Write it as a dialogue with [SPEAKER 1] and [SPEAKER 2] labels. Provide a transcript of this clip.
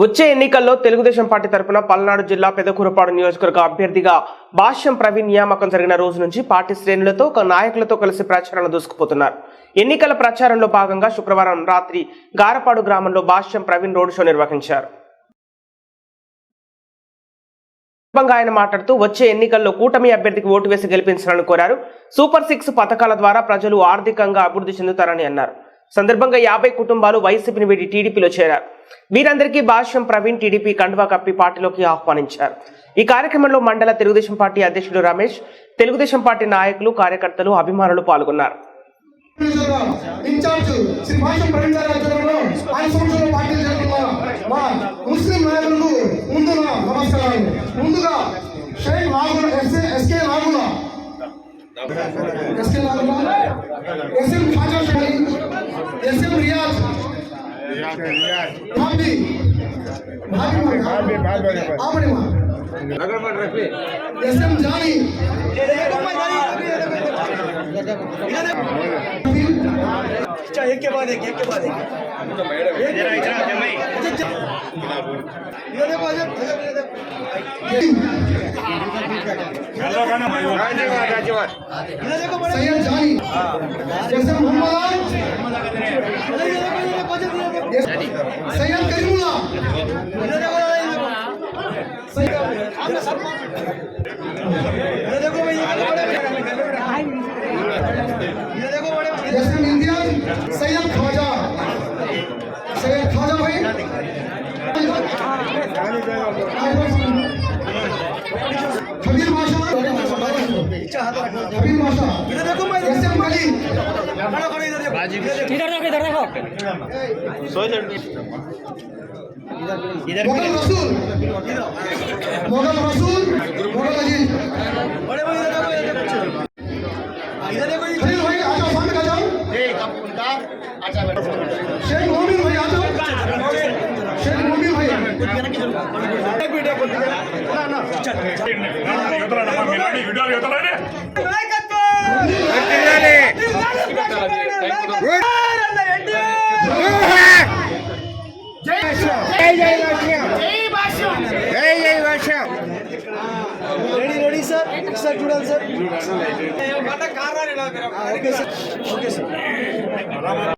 [SPEAKER 1] వచ్చే ఎన్నికల్లో తెలుగుదేశం పార్టీ తరపున పల్నాడు జిల్లా పెదకూరపాడు నియోజకవర్గ అభ్యర్థిగా భాష్యం ప్రవీణ్ నియామకం జరిగిన రోజు నుంచి పార్టీ శ్రేణులతో నాయకులతో కలిసి ప్రచారంలో దూసుకుపోతున్నారు. ఎన్నికల ప్రచారంలో భాగంగా శుక్రవారం రాత్రి గారపాడు గ్రామంలో భాష్యం ప్రవీణ్ రోడ్ షో నిర్వహించారు. ఆయన మాట్లాడుతూ వచ్చే ఎన్నికల్లో కూటమి అభ్యర్థికి ఓటు వేసి గెలిపించాలని కోరారు. సూపర్ 6 పథకాల ద్వారా ప్రజలు ఆర్థికంగా అభివృద్ధి చెందుతారని అన్నారు. సందర్భంగా 50 కుటుంబాలు వైసీపీని వీడి టీడీపీలో చేరారు. వీరందరికీ భాష్యం ప్రవీణ్ టీడీపీ కండువా కప్పి పార్టీలోకి ఆహ్వానించారు. ఈ కార్యక్రమంలో మండల తెలుగుదేశం పార్టీ అధ్యక్షుడు రమేష్, తెలుగుదేశం పార్టీ నాయకులు, కార్యకర్తలు, అభిమానులు పాల్గొన్నారు.
[SPEAKER 2] एक के बाद एक सैयद ख्वाजा भाई खबीर बादशाह इधर देखो मैं एसएम गली इधर देखो इधर मोगल रसूल मोगल अजीज बड़े भाई इधर देखो खलील भाई आ जाओ सामने आ जाओ शेख मोमिन भाई आ जाओ शेख मोमिन भाई रेडी सर చూడాలి సార్ ఓకే సార్